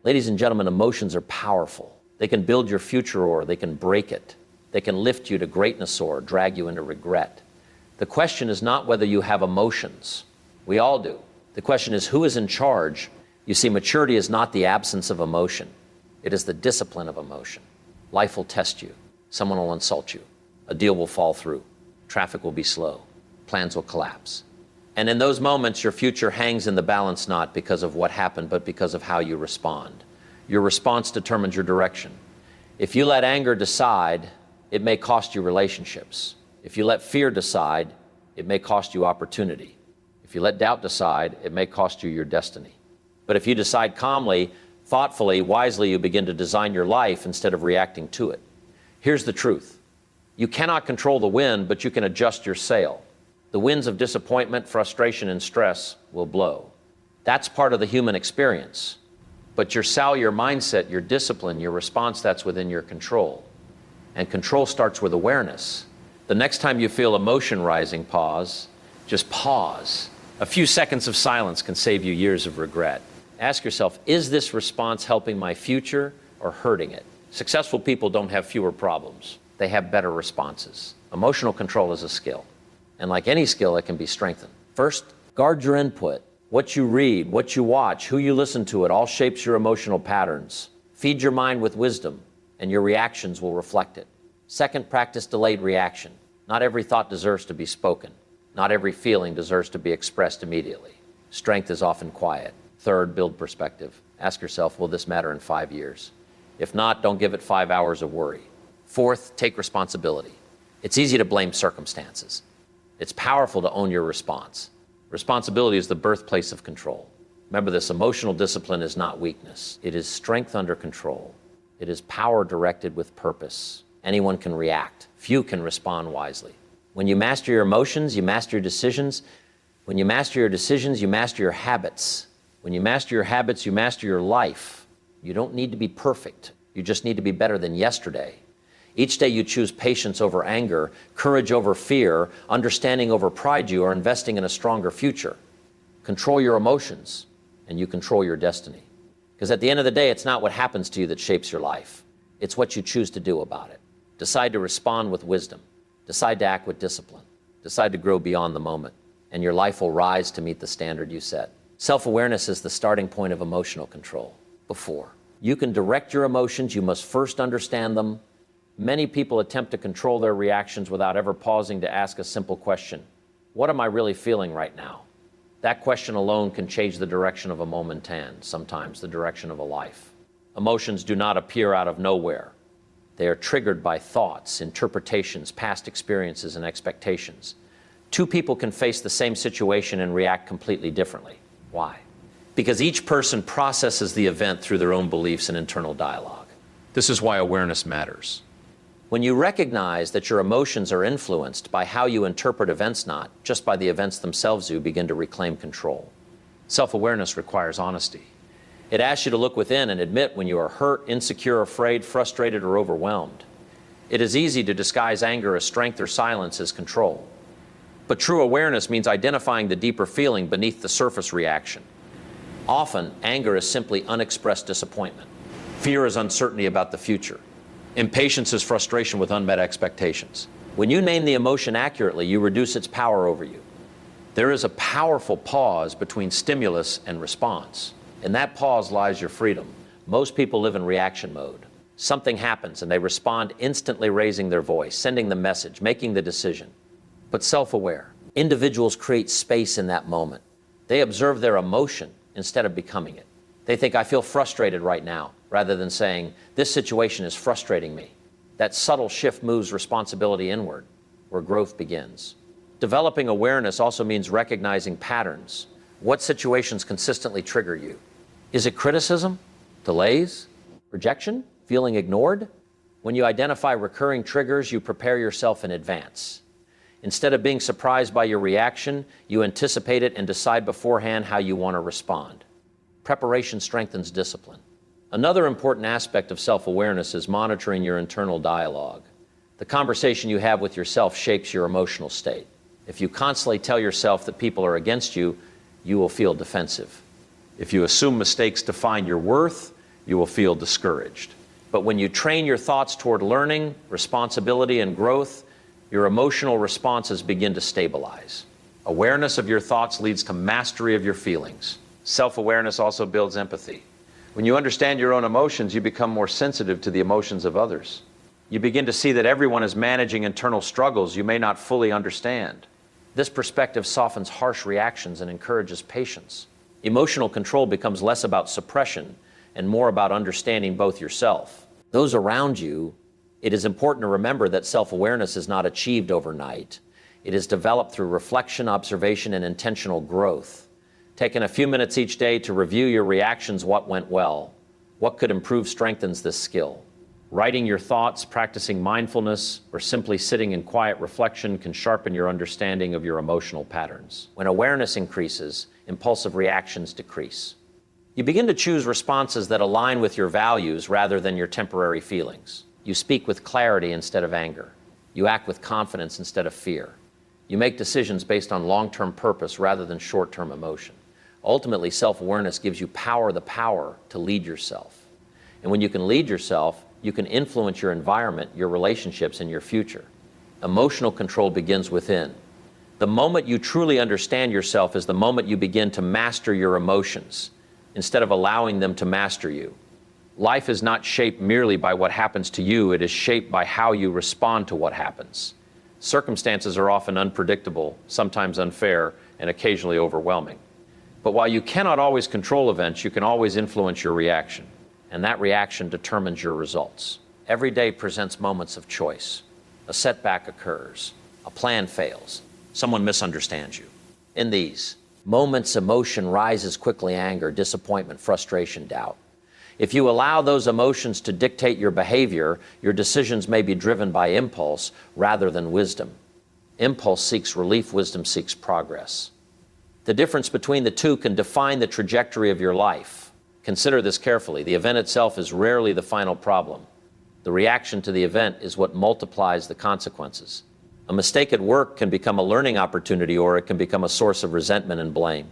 Ladies and gentlemen, emotions are powerful. They can build your future or they can break it. They can lift you to greatness or drag you into regret. The question is not whether you have emotions. We all do. The question is who is in charge. You see, maturity is not the absence of emotion. It is the discipline of emotion. Life will test you. Someone will insult you. A deal will fall through. Traffic will be slow. Plans will collapse. And in those moments, your future hangs in the balance not because of what happened, but because of how you respond. Your response determines your direction. If you let anger decide, it may cost you relationships. If you let fear decide, it may cost you opportunity. If you let doubt decide, it may cost you your destiny. But if you decide calmly, thoughtfully, wisely, you begin to design your life instead of reacting to it. Here's the truth. You cannot control the wind, but you can adjust your sail. The winds of disappointment, frustration, and stress will blow. That's part of the human experience. But your mindset, your discipline, your response, that's within your control. And control starts with awareness. The next time you feel emotion rising, pause. Just pause. A few seconds of silence can save you years of regret. Ask yourself, is this response helping my future or hurting it? Successful people don't have fewer problems. They have better responses. Emotional control is a skill. And like any skill, it can be strengthened. First, guard your input. What you read, what you watch, who you listen to, it all shapes your emotional patterns. Feed your mind with wisdom, and your reactions will reflect it. Second, practice delayed reaction. Not every thought deserves to be spoken. Not every feeling deserves to be expressed immediately. Strength is often quiet. Third, build perspective. Ask yourself, will this matter in 5 years? If not, don't give it 5 hours of worry. Fourth, take responsibility. It's easy to blame circumstances. It's powerful to own your response. Responsibility is the birthplace of control. Remember this, emotional discipline is not weakness. It is strength under control. It is power directed with purpose. Anyone can react. Few can respond wisely. When you master your emotions, you master your decisions. When you master your decisions, you master your habits. When you master your habits, you master your life. You don't need to be perfect. You just need to be better than yesterday. Each day you choose patience over anger, courage over fear, understanding over pride, you are investing in a stronger future. Control your emotions, and you control your destiny. Because at the end of the day, it's not what happens to you that shapes your life. It's what you choose to do about it. Decide to respond with wisdom. Decide to act with discipline. Decide to grow beyond the moment, and your life will rise to meet the standard you set. Self-awareness is the starting point of emotional control. Before you can direct your emotions, you must first understand them. Many people attempt to control their reactions without ever pausing to ask a simple question. What am I really feeling right now? That question alone can change the direction of a moment and sometimes the direction of a life. Emotions do not appear out of nowhere. They are triggered by thoughts, interpretations, past experiences, and expectations. Two people can face the same situation and react completely differently. Why? Because each person processes the event through their own beliefs and internal dialogue. This is why awareness matters. When you recognize that your emotions are influenced by how you interpret events, not just by the events themselves, you begin to reclaim control. Self-awareness requires honesty. It asks you to look within and admit when you are hurt, insecure, afraid, frustrated, or overwhelmed. It is easy to disguise anger as strength or silence as control. But true awareness means identifying the deeper feeling beneath the surface reaction. Often, anger is simply unexpressed disappointment. Fear is uncertainty about the future. Impatience is frustration with unmet expectations. When you name the emotion accurately, you reduce its power over you. There is a powerful pause between stimulus and response. In that pause lies your freedom. Most people live in reaction mode. Something happens and they respond instantly, raising their voice, sending the message, making the decision. But self-aware, individuals create space in that moment. They observe their emotion instead of becoming it. They think, I feel frustrated right now, rather than saying, this situation is frustrating me. That subtle shift moves responsibility inward, where growth begins. Developing awareness also means recognizing patterns. What situations consistently trigger you? Is it criticism, delays, rejection, feeling ignored? When you identify recurring triggers, you prepare yourself in advance. Instead of being surprised by your reaction, you anticipate it and decide beforehand how you want to respond. Preparation strengthens discipline. Another important aspect of self-awareness is monitoring your internal dialogue. The conversation you have with yourself shapes your emotional state. If you constantly tell yourself that people are against you, you will feel defensive. If you assume mistakes define your worth, you will feel discouraged. But when you train your thoughts toward learning, responsibility, and growth, your emotional responses begin to stabilize. Awareness of your thoughts leads to mastery of your feelings. Self-awareness also builds empathy. When you understand your own emotions, you become more sensitive to the emotions of others. You begin to see that everyone is managing internal struggles you may not fully understand. This perspective softens harsh reactions and encourages patience. Emotional control becomes less about suppression and more about understanding both yourself, those around you. It is important to remember that self-awareness is not achieved overnight. It is developed through reflection, observation, and intentional growth. Taking a few minutes each day to review your reactions, what went well, what could improve, strengthens this skill. Writing your thoughts, practicing mindfulness, or simply sitting in quiet reflection can sharpen your understanding of your emotional patterns. When awareness increases, impulsive reactions decrease. You begin to choose responses that align with your values rather than your temporary feelings. You speak with clarity instead of anger. You act with confidence instead of fear. You make decisions based on long-term purpose rather than short-term emotion. Ultimately, self-awareness gives you the power to lead yourself. And when you can lead yourself, you can influence your environment, your relationships, and your future. Emotional control begins within. The moment you truly understand yourself is the moment you begin to master your emotions, instead of allowing them to master you. Life is not shaped merely by what happens to you, it is shaped by how you respond to what happens. Circumstances are often unpredictable, sometimes unfair, and occasionally overwhelming. But while you cannot always control events, you can always influence your reaction, and that reaction determines your results. Every day presents moments of choice. A setback occurs, a plan fails, someone misunderstands you. In these moments, emotion rises quickly: anger, disappointment, frustration, doubt. If you allow those emotions to dictate your behavior, your decisions may be driven by impulse rather than wisdom. Impulse seeks relief, wisdom seeks progress. The difference between the two can define the trajectory of your life. Consider this carefully. The event itself is rarely the final problem. The reaction to the event is what multiplies the consequences. A mistake at work can become a learning opportunity, or it can become a source of resentment and blame.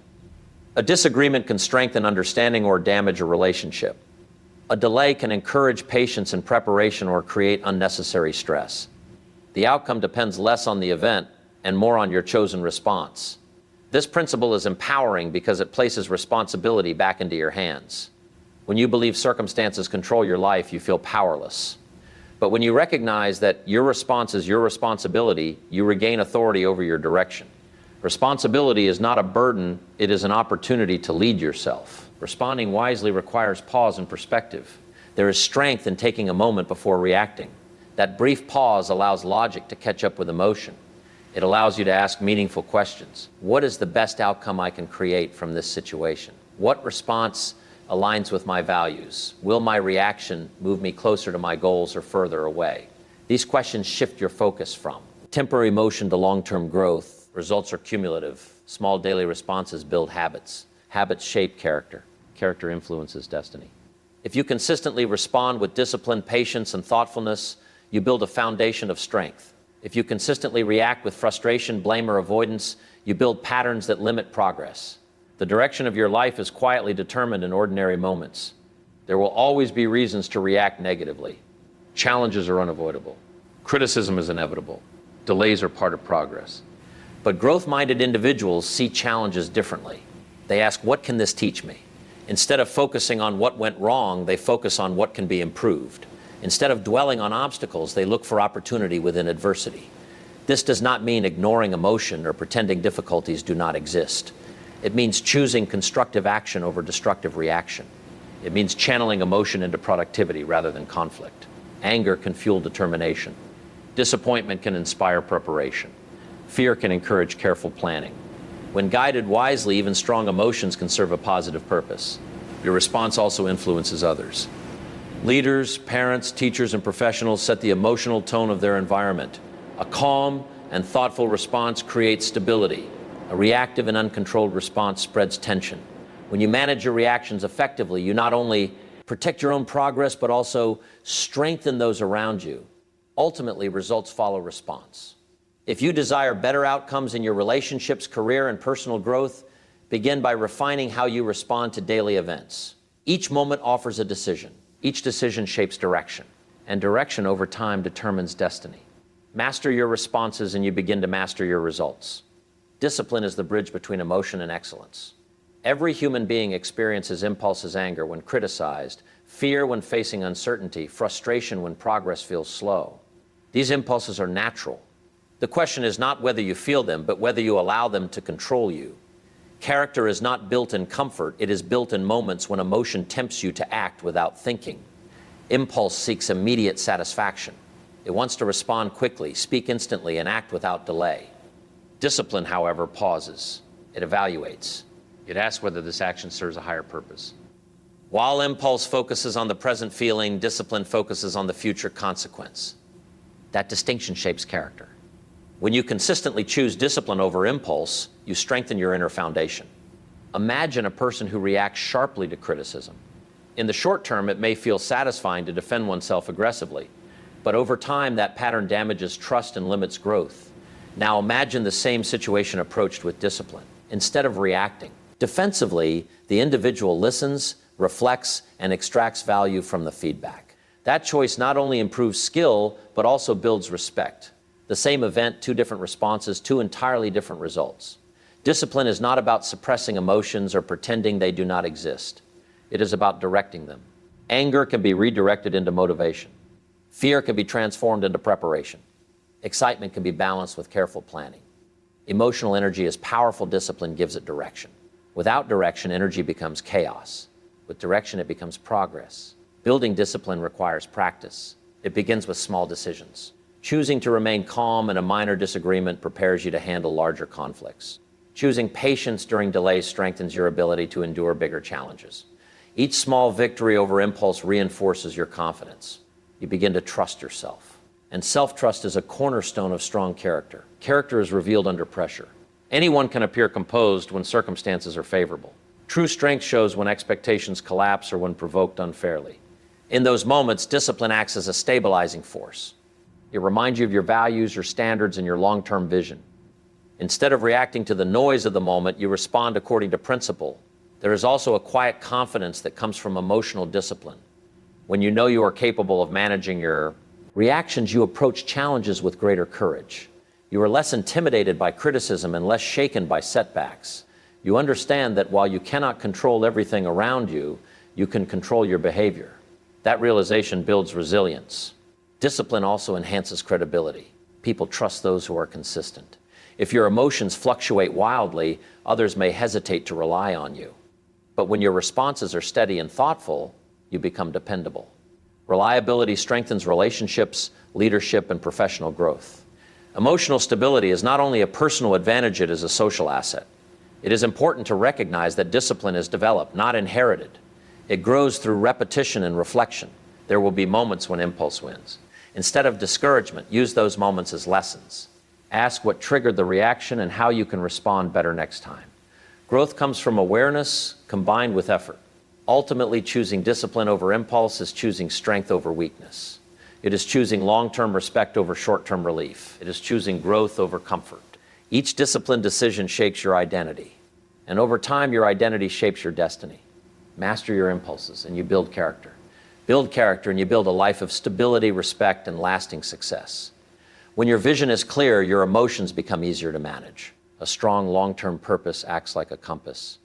A disagreement can strengthen understanding or damage a relationship. A delay can encourage patience and preparation or create unnecessary stress. The outcome depends less on the event and more on your chosen response. This principle is empowering because it places responsibility back into your hands. When you believe circumstances control your life, you feel powerless. But when you recognize that your response is your responsibility, you regain authority over your direction. Responsibility is not a burden, it is an opportunity to lead yourself. Responding wisely requires pause and perspective. There is strength in taking a moment before reacting. That brief pause allows logic to catch up with emotion. It allows you to ask meaningful questions. What is the best outcome I can create from this situation? What response aligns with my values? Will my reaction move me closer to my goals or further away? These questions shift your focus from temporary motion to long-term growth. Results are cumulative. Small daily responses build habits. Habits shape character. Character influences destiny. If you consistently respond with discipline, patience, and thoughtfulness, you build a foundation of strength. If you consistently react with frustration, blame, or avoidance, you build patterns that limit progress. The direction of your life is quietly determined in ordinary moments. There will always be reasons to react negatively. Challenges are unavoidable. Criticism is inevitable. Delays are part of progress. But growth-minded individuals see challenges differently. They ask, what can this teach me? Instead of focusing on what went wrong, they focus on what can be improved. Instead of dwelling on obstacles, they look for opportunity within adversity. This does not mean ignoring emotion or pretending difficulties do not exist. It means choosing constructive action over destructive reaction. It means channeling emotion into productivity rather than conflict. Anger can fuel determination. Disappointment can inspire preparation. Fear can encourage careful planning. When guided wisely, even strong emotions can serve a positive purpose. Your response also influences others. Leaders, parents, teachers, and professionals set the emotional tone of their environment. A calm and thoughtful response creates stability. A reactive and uncontrolled response spreads tension. When you manage your reactions effectively, you not only protect your own progress, but also strengthen those around you. Ultimately, results follow response. If you desire better outcomes in your relationships, career, and personal growth, begin by refining how you respond to daily events. Each moment offers a decision. Each decision shapes direction, and direction over time determines destiny. Master your responses and you begin to master your results. Discipline is the bridge between emotion and excellence. Every human being experiences impulses: anger when criticized, fear when facing uncertainty, frustration when progress feels slow. These impulses are natural. The question is not whether you feel them, but whether you allow them to control you. Character is not built in comfort, it is built in moments when emotion tempts you to act without thinking. Impulse seeks immediate satisfaction. It wants to respond quickly, speak instantly, and act without delay. Discipline, however, pauses. It evaluates. It asks whether this action serves a higher purpose. While impulse focuses on the present feeling, discipline focuses on the future consequence. That distinction shapes character. When you consistently choose discipline over impulse, you strengthen your inner foundation. Imagine a person who reacts sharply to criticism. In the short term, it may feel satisfying to defend oneself aggressively, but over time, that pattern damages trust and limits growth. Now imagine the same situation approached with discipline. Instead of reacting defensively, the individual listens, reflects, and extracts value from the feedback. That choice not only improves skill, but also builds respect. The same event, two different responses, two entirely different results. Discipline is not about suppressing emotions or pretending they do not exist. It is about directing them. Anger can be redirected into motivation. Fear can be transformed into preparation. Excitement can be balanced with careful planning. Emotional energy is powerful. Discipline gives it direction. Without direction, energy becomes chaos. With direction, it becomes progress. Building discipline requires practice. It begins with small decisions. Choosing to remain calm in a minor disagreement prepares you to handle larger conflicts. Choosing patience during delays strengthens your ability to endure bigger challenges. Each small victory over impulse reinforces your confidence. You begin to trust yourself. And self-trust is a cornerstone of strong character. Character is revealed under pressure. Anyone can appear composed when circumstances are favorable. True strength shows when expectations collapse or when provoked unfairly. In those moments, discipline acts as a stabilizing force. It reminds you of your values, your standards, and your long-term vision. Instead of reacting to the noise of the moment, you respond according to principle. There is also a quiet confidence that comes from emotional discipline. When you know you are capable of managing your reactions, you approach challenges with greater courage. You are less intimidated by criticism and less shaken by setbacks. You understand that while you cannot control everything around you, you can control your behavior. That realization builds resilience. Discipline also enhances credibility. People trust those who are consistent. If your emotions fluctuate wildly, others may hesitate to rely on you. But when your responses are steady and thoughtful, you become dependable. Reliability strengthens relationships, leadership, and professional growth. Emotional stability is not only a personal advantage, it is a social asset. It is important to recognize that discipline is developed, not inherited. It grows through repetition and reflection. There will be moments when impulse wins. Instead of discouragement, use those moments as lessons. Ask what triggered the reaction and how you can respond better next time. Growth comes from awareness combined with effort. Ultimately, choosing discipline over impulse is choosing strength over weakness. It is choosing long-term respect over short-term relief. It is choosing growth over comfort. Each disciplined decision shapes your identity. And over time, your identity shapes your destiny. Master your impulses and you build character. Build character and you build a life of stability, respect, and lasting success. When your vision is clear, your emotions become easier to manage. A strong long-term purpose acts like a compass.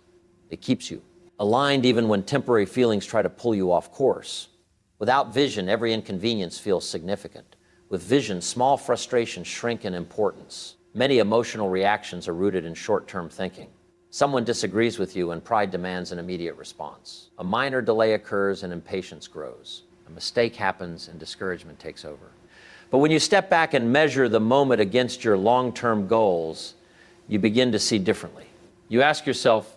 It keeps you aligned even when temporary feelings try to pull you off course. Without vision, every inconvenience feels significant. With vision, small frustrations shrink in importance. Many emotional reactions are rooted in short-term thinking. Someone disagrees with you and pride demands an immediate response. A minor delay occurs and impatience grows. A mistake happens and discouragement takes over. But when you step back and measure the moment against your long-term goals, you begin to see differently. You ask yourself,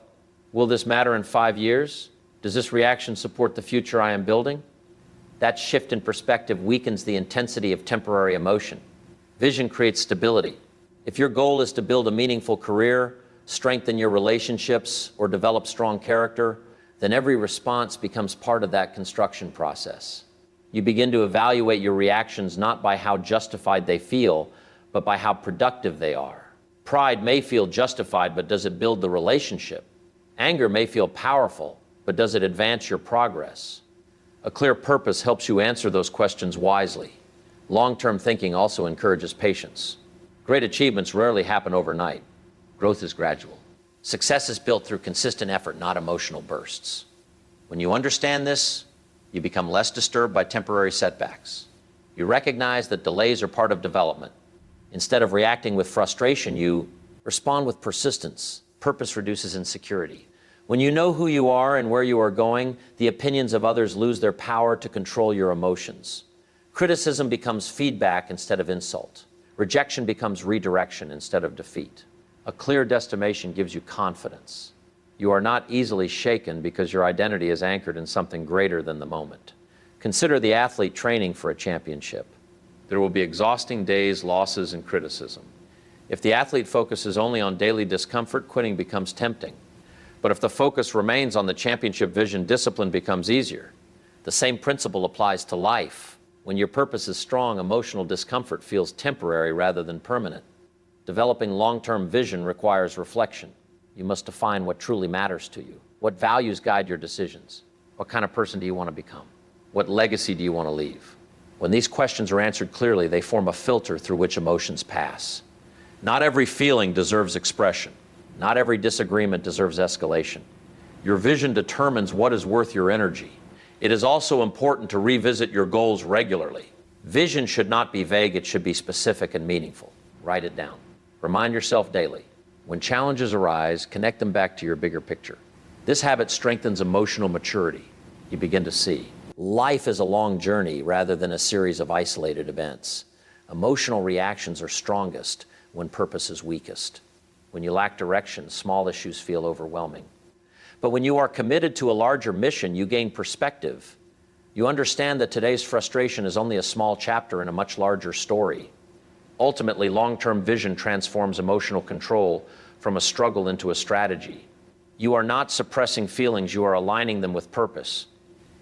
will this matter in 5 years? Does this reaction support the future I am building? That shift in perspective weakens the intensity of temporary emotion. Vision creates stability. If your goal is to build a meaningful career, strengthen your relationships, or develop strong character, then every response becomes part of that construction process. You begin to evaluate your reactions not by how justified they feel, but by how productive they are. Pride may feel justified, but does it build the relationship? Anger may feel powerful, but does it advance your progress? A clear purpose helps you answer those questions wisely. Long-term thinking also encourages patience. Great achievements rarely happen overnight. Growth is gradual. Success is built through consistent effort, not emotional bursts. When you understand this, you become less disturbed by temporary setbacks. You recognize that delays are part of development. Instead of reacting with frustration, you respond with persistence. Purpose reduces insecurity. When you know who you are and where you are going, the opinions of others lose their power to control your emotions. Criticism becomes feedback instead of insult. Rejection becomes redirection instead of defeat. A clear destination gives you confidence. You are not easily shaken because your identity is anchored in something greater than the moment. Consider the athlete training for a championship. There will be exhausting days, losses, and criticism. If the athlete focuses only on daily discomfort, quitting becomes tempting. But if the focus remains on the championship vision, discipline becomes easier. The same principle applies to life. When your purpose is strong, emotional discomfort feels temporary rather than permanent. Developing long-term vision requires reflection. You must define what truly matters to you. What values guide your decisions? What kind of person do you want to become? What legacy do you want to leave? When these questions are answered clearly, they form a filter through which emotions pass. Not every feeling deserves expression. Not every disagreement deserves escalation. Your vision determines what is worth your energy. It is also important to revisit your goals regularly. Vision should not be vague, it should be specific and meaningful. Write it down. Remind yourself daily. When challenges arise, connect them back to your bigger picture. This habit strengthens emotional maturity. You begin to see. Life is a long journey rather than a series of isolated events. Emotional reactions are strongest when purpose is weakest. When you lack direction, small issues feel overwhelming. But when you are committed to a larger mission, you gain perspective. You understand that today's frustration is only a small chapter in a much larger story. Ultimately, long-term vision transforms emotional control from a struggle into a strategy. You are not suppressing feelings, you are aligning them with purpose.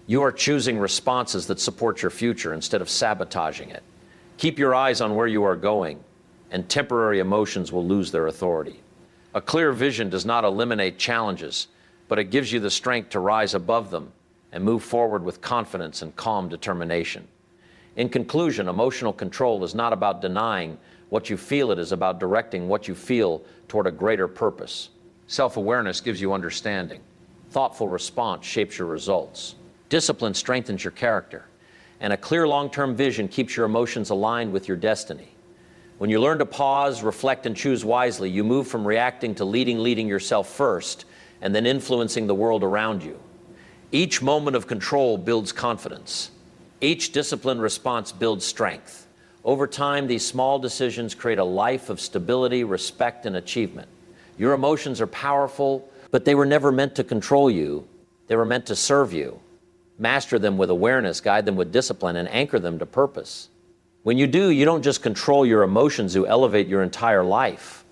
You are choosing responses that support your future instead of sabotaging it. Keep your eyes on where you are going, and temporary emotions will lose their authority. A clear vision does not eliminate challenges, but it gives you the strength to rise above them and move forward with confidence and calm determination. In conclusion, emotional control is not about denying what you feel, it is about directing what you feel toward a greater purpose. Self-awareness gives you understanding. Thoughtful response shapes your results. Discipline strengthens your character. And a clear long-term vision keeps your emotions aligned with your destiny. When you learn to pause, reflect, and choose wisely, you move from reacting to leading yourself first, and then influencing the world around you. Each moment of control builds confidence. Each disciplined response builds strength. Over time, these small decisions create a life of stability, respect, and achievement. Your emotions are powerful, but they were never meant to control you. They were meant to serve you. Master them with awareness, guide them with discipline, and anchor them to purpose. When you do, you don't just control your emotions, you elevate your entire life.